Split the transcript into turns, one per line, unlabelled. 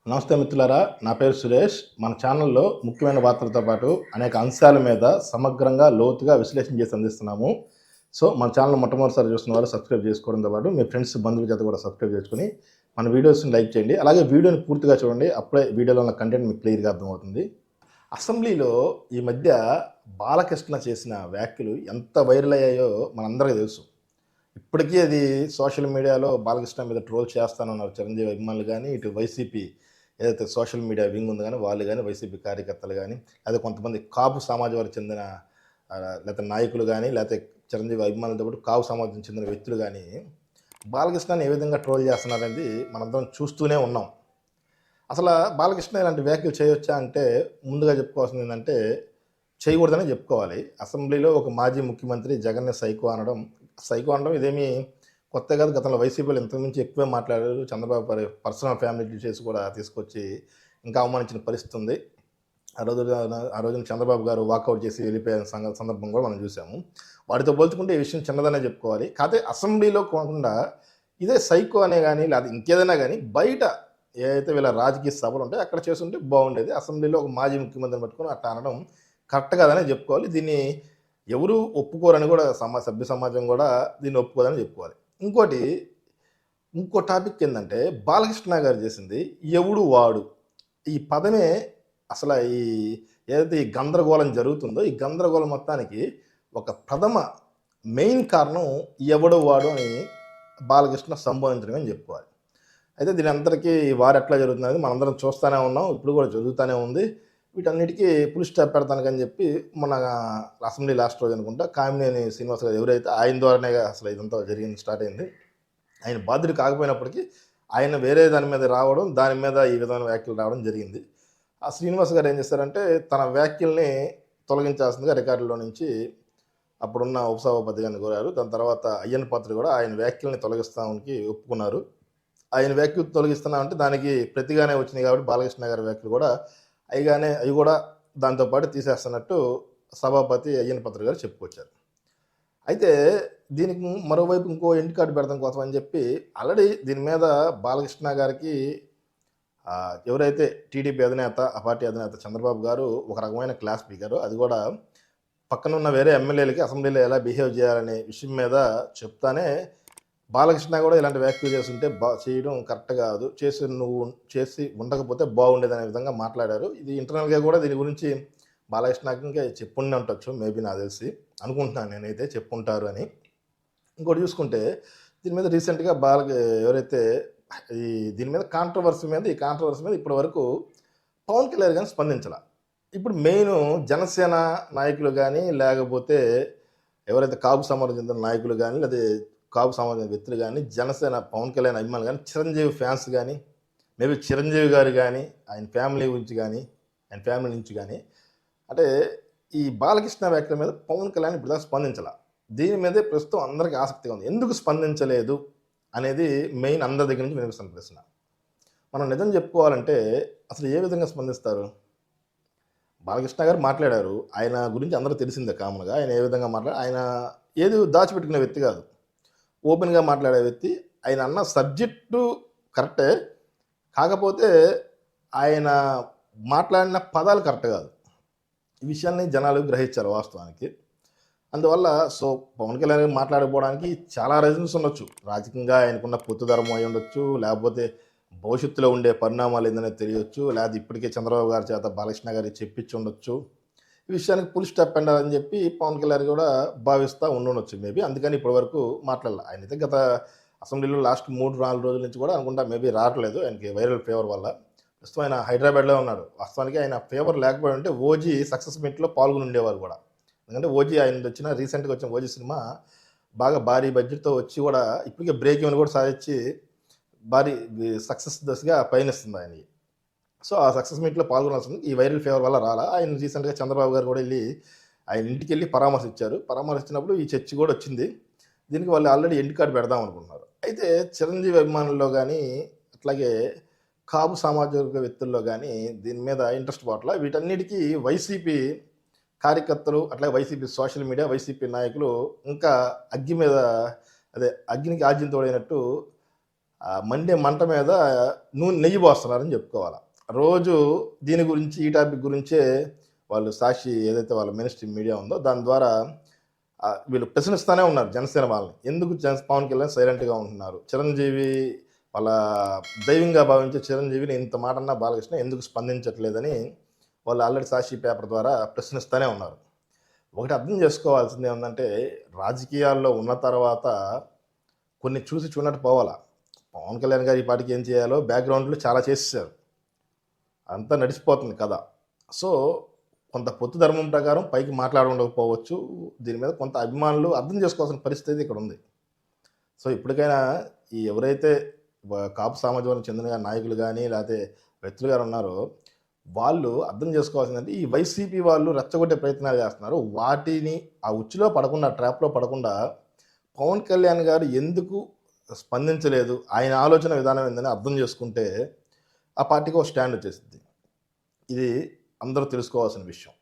నమస్తే మిత్రులారా, నా పేరు సురేష్. మన ఛానల్లో ముఖ్యమైన వార్తలతో పాటు అనేక అంశాల మీద సమగ్రంగా, లోతుగా విశ్లేషణ చేసి అందిస్తున్నాము. సో, మన ఛానల్ మొట్టమొదటిసారి చూస్తున్న వారు సబ్స్క్రైబ్ చేసుకోవడంతో పాటు మీ ఫ్రెండ్స్, బంధువుల చేత కూడా సబ్స్క్రైబ్ చేసుకొని మన వీడియోస్ని లైక్ చేయండి. అలాగే వీడియోని పూర్తిగా చూడండి. అప్పుడే వీడియోలో ఉన్న కంటెంట్ మీకు క్లియర్గా అర్థమవుతుంది. అసెంబ్లీలో ఈ మధ్య బాలకృష్ణ చేసిన వ్యాఖ్యలు ఎంత వైరల్ అయ్యాయో మనందరికీ తెలుసు. ఇప్పటికీ అది సోషల్ మీడియాలో బాలకృష్ణ మీద ట్రోల్ చేస్తానన్నారు చిరంజీవి అభిమానులు కానీ, ఇటు వైసీపీ ఏదైతే సోషల్ మీడియా వింగ్ ఉంది కానీ వాళ్ళు కానీ, వైసీపీ కార్యకర్తలు కానీ, లేదా కొంతమంది కాపు సమాజం వారికి చెందిన లేకపోతే నాయకులు కానీ, లేకపోతే చిరంజీవి అభిమానులతో పాటు కాపు సమాజం చెందిన వ్యక్తులు కానీ బాలకృష్ణని ఏ విధంగా ట్రోల్ చేస్తున్నారనేది మనందరం చూస్తూనే ఉన్నాం. అసలు బాలకృష్ణ ఇలాంటి వ్యాఖ్యలు చేయొచ్చా అంటే ముందుగా చెప్పుకోవాల్సింది ఏంటంటే చేయకూడదని చెప్పుకోవాలి. అసెంబ్లీలో ఒక మాజీ ముఖ్యమంత్రి జగన్ని సైకో అనడం ఇదేమీ కొత్త కాదు. గతంలో వైసీపీలో ఇంతకుమించి ఎక్కువే మాట్లాడారు. చంద్రబాబు పర్సనల్ ఫ్యామిలీ డీటెయిల్స్ కూడా తీసుకొచ్చి ఇంకా అవమానించిన పరిస్థితి ఉంది. ఆ రోజున చంద్రబాబు గారు వాకౌట్ చేసి వెళ్ళిపోయిన సందర్భం కూడా మనం చూసాము. వాటితో పోల్చుకుంటే ఈ విషయం చిన్నదనే చెప్పుకోవాలి. కాకపోతే అసెంబ్లీలో కాకుండా ఇదే సైకో అనే కానీ లేదా ఇంకేదైనా కానీ బయట ఏదైతే వీళ్ళ రాజకీయ సభలు ఉంటాయో అక్కడ చేస్తుంటే బాగుండేది. అసెంబ్లీలో ఒక మాజీ ముఖ్యమంత్రిని పట్టుకొని అట్లా అనడం కరెక్ట్ కాదనే చెప్పుకోవాలి. దీన్ని ఎవరు ఒప్పుకోరని కూడా సభ్య సమాజం కూడా దీన్ని ఒప్పుకోదని చెప్పుకోవాలి. ఇంకో టాపిక్ ఏంటంటే బాలకృష్ణ గారు చేసింది ఎవడు వాడు ఈ పదమే అసలు ఏదైతే ఈ గందరగోళం జరుగుతుందో ఈ గందరగోళం మొత్తానికి ఒక ప్రథమ మెయిన్ కారణం ఎవడు వాడు అని బాలకృష్ణ సంబోధించడం అని చెప్పుకోవాలి. అయితే దీని అందరికీ వారు ఎట్లా జరుగుతుంది మనందరం చూస్తూనే ఉన్నాం, ఇప్పుడు కూడా జరుగుతూనే ఉంది. వీటన్నిటికీ పులి స్టాప్ పెడతానని చెప్పి మన అసెంబ్లీ లాస్ట్ రోజు అనుకుంటా కామినేని శ్రీనివాస్ గారు ఎవరైతే ఆయన ద్వారానే అసలు ఇదంతా స్టార్ట్ అయింది. ఆయన బాధ్యుడు కాకపోయినప్పటికీ ఆయన వేరే దాని మీద రావడం, దాని మీద ఈ విధమైన వ్యాఖ్యలు రావడం జరిగింది. ఆ శ్రీనివాస్ గారు ఏం చేస్తారంటే తన వ్యాఖ్యల్ని తొలగించాల్సిందిగా రికార్డులో నుంచి అప్పుడున్న ఉపసభాపతి గారిని కోరారు. దాని తర్వాత అయ్యన్న పాత్ర కూడా ఆయన వ్యాఖ్యల్ని తొలగిస్తానికి ఒప్పుకున్నారు. ఆయన వ్యాఖ్యలు తొలగిస్తున్నామంటే దానికి ప్రతిగానే వచ్చినాయి కాబట్టి బాలకృష్ణ గారి వ్యాఖ్యలు కూడా అవి కూడా దాంతోపాటు తీసేస్తున్నట్టు సభాపతి అయ్యన్న పాత్ర గారు చెప్పుకొచ్చారు. అయితే దీనికి మరోవైపు ఇంకో ఎండ్ కార్డు పెడతాం కోసం అని చెప్పి ఆల్రెడీ దీని మీద బాలకృష్ణ గారికి ఎవరైతే టీడీపీ అధినేత, ఆ పార్టీ అధినేత చంద్రబాబు గారు ఒక రకమైన క్లాస్ పీకారు. అది కూడా పక్కనున్న వేరే ఎమ్మెల్యేలకి అసెంబ్లీలో ఎలా బిహేవ్ చేయాలనే విషయం మీద చెప్తానే బాలకృష్ణ కూడా ఇలాంటి వ్యాఖ్యలు చేస్తుంటే చేయడం కరెక్ట్ కాదు, నువ్వు చేసి ఉండకపోతే బాగుండేదనే విధంగా మాట్లాడారు. ఇది ఇంటర్నల్గా కూడా దీని గురించి బాలకృష్ణకి ఇంకా చెప్పుండి ఉండొచ్చు, మేబీ నాకు తెలిసి అనుకుంటున్నాను నేనైతే చెప్పుంటారు అని. ఇంకోటి చూసుకుంటే దీని మీద రీసెంట్గా ఎవరైతే దీని మీద కాంట్రవర్సీ మీద ఇప్పటి వరకు పవన్ కళ్యాణ్ కానీ స్పందించాల. ఇప్పుడు మెయిన్ జనసేన నాయకులు కానీ లేకపోతే ఎవరైతే కాపు సమాజం చెందిన నాయకులు కానీ లేదా కాపు సమాజం వ్యక్తులు కానీ, జనసేన పవన్ కళ్యాణ్ అభిమానులు కానీ, చిరంజీవి ఫ్యాన్స్ కానీ, మేబీ చిరంజీవి గారు కానీ ఆయన ఫ్యామిలీ నుంచి కానీ అంటే ఈ బాలకృష్ణ వ్యాఖ్యల మీద పవన్ కళ్యాణ్ ఇప్పుడు స్పందించాల. దీని మీదే ప్రస్తుతం అందరికీ ఆసక్తిగా ఉంది. ఎందుకు స్పందించలేదు అనేది మెయిన్ అందరి దగ్గర నుంచి వినిపిస్తున్న ప్రశ్న. మనం నిజం చెప్పుకోవాలంటే అసలు ఏ విధంగా స్పందిస్తారు? బాలకృష్ణ గారు మాట్లాడారు, ఆయన గురించి అందరూ తెలిసిందే కామన్గా. ఆయన ఏ విధంగా ఆయన ఏది దాచిపెట్టుకునే వ్యక్తి కాదు, ఓపెన్గా మాట్లాడే వ్యక్తి. ఆయన అన్న సబ్జెక్టు కరెక్టే, కాకపోతే ఆయన మాట్లాడిన పదాలు కరెక్ట్ కాదు. ఈ విషయాన్ని జనాలు గ్రహించారు వాస్తవానికి. అందువల్ల పవన్ కళ్యాణ్ మాట్లాడకపోవడానికి చాలా రీజన్స్ ఉండొచ్చు. రాజకీయంగా ఆయనకున్న పొత్తుధర్మం అయి ఉండొచ్చు, లేకపోతే భవిష్యత్తులో ఉండే పరిణామాలు ఏందనేది తెలియచ్చు, లేకపోతే ఇప్పటికే చంద్రబాబు గారి చేత బాలకృష్ణ గారికి చెప్పించి ఉండొచ్చు. ఈ విషయానికి పులి స్టెప్ అండాలని చెప్పి పవన్ కళ్యాణ్ కూడా భావిస్తూ ఉండొచ్చు మేబీ. అందుకని ఇప్పటి వరకు మాట్లాడాలి. ఆయనైతే గత అసెంబ్లీలో లాస్ట్ 3-4 రోజుల నుంచి కూడా అనుకుంటా మేబీ రావట్లేదు, ఆయనకి వైరల్ ఫీవర్ వల్ల. ప్రస్తుతం ఆయన హైదరాబాద్లో ఉన్నాడు. వాస్తవానికి ఆయన ఫీవర్ లేకపోయి ఉంటే ఓజీ సక్సెస్ మీట్లో పాల్గొని ఉండేవారు కూడా. ఎందుకంటే ఓజీ ఆయన రీసెంట్గా వచ్చిన ఓజీ సినిమా బాగా భారీ బడ్జెట్తో వచ్చి కూడా ఇప్పటికే బ్రేక్ ఈవెన్ కూడా సాధించి భారీ సక్సెస్ దశగా పయనిస్తుంది ఆయనకి. సో ఆ సక్సెస్ మీట్లో పాల్గొనాల్సింది ఈ వైరల్ ఫీవర్ వల్ల రాలా. ఆయన రీసెంట్గా చంద్రబాబు గారు కూడా ఆయన ఇంటికి వెళ్ళి పరామర్శించినప్పుడు ఈ చర్చ కూడా వచ్చింది. దీనికి వాళ్ళు ఆల్రెడీ ఎండ్ కార్డు పెడదాం అనుకుంటున్నారు. అయితే చిరంజీవి అభిమానుల్లో కానీ అట్లాగే కాపు సామాజిక వ్యక్తుల్లో కానీ దీని మీద ఇంట్రెస్ట్ పోవట్ల. వీటన్నిటికీ వైసీపీ కార్యకర్తలు అట్లాగే వైసీపీ సోషల్ మీడియా, వైసీపీ నాయకులు ఇంకా అగ్గికి ఆజ్యం తోడైనట్టు మండే మంట మీద నెయ్యి పోస్తున్నారని చెప్పుకోవాలి. రోజు దీని గురించి ఈ టాపిక్ గురించే వాళ్ళు సాక్షి ఏదైతే వాళ్ళ మినిస్ట్రీ మీడియా ఉందో దాని ద్వారా వీళ్ళు ప్రశ్నిస్తూనే ఉన్నారు జనసేన వాళ్ళని. ఎందుకు పవన్ కళ్యాణ్ సైలెంట్గా ఉంటున్నారు, చిరంజీవి వాళ్ళ దైవంగా భావించే చిరంజీవిని ఇంత మాట అన్నా బాలకృష్ణ ఎందుకు స్పందించట్లేదని వాళ్ళు ఆల్రెడీ సాక్షి పేపర్ ద్వారా ప్రశ్నిస్తూనే ఉన్నారు. ఒకటి అర్థం చేసుకోవాల్సింది ఏమందంటే, రాజకీయాల్లో ఉన్న తర్వాత కొన్ని చూసి చూడనట్టు పోవాలా. పవన్ కళ్యాణ్ గారు ఈ పాటికి ఏం చేయాలో బ్యాక్గ్రౌండ్లో చాలా చేసేసారు, అంతా నడిచిపోతుంది కదా. సో కొంత పొత్తు ధర్మం ప్రకారం పైకి మాట్లాడకపోవచ్చు, దీని మీద కొంత అభిమానులు అర్థం చేసుకోవాల్సిన పరిస్థితి ఇక్కడ ఉంది. సో ఇప్పటికైనా ఈ ఎవరైతే కాపు సామాజికానికి చెందిన నాయకులు కానీ లేకపోతే వ్యక్తులు గారు ఉన్నారో వాళ్ళు అర్థం చేసుకోవాల్సిందంటే, ఈ వైసీపీ వాళ్ళు రెచ్చగొట్టే ప్రయత్నాలు చేస్తున్నారు, వాటిని ఆ ఉచ్చులో పడకుండా ట్రాప్లో పడకుండా పవన్ కళ్యాణ్ గారు ఎందుకు స్పందించలేదు, ఆయన ఆలోచన విధానం ఏందని అర్థం చేసుకుంటే ఆ పార్టీకి ఒక స్టాండ్ వచ్చేసింది. ఇది అందరూ తెలుసుకోవాల్సిన విషయం.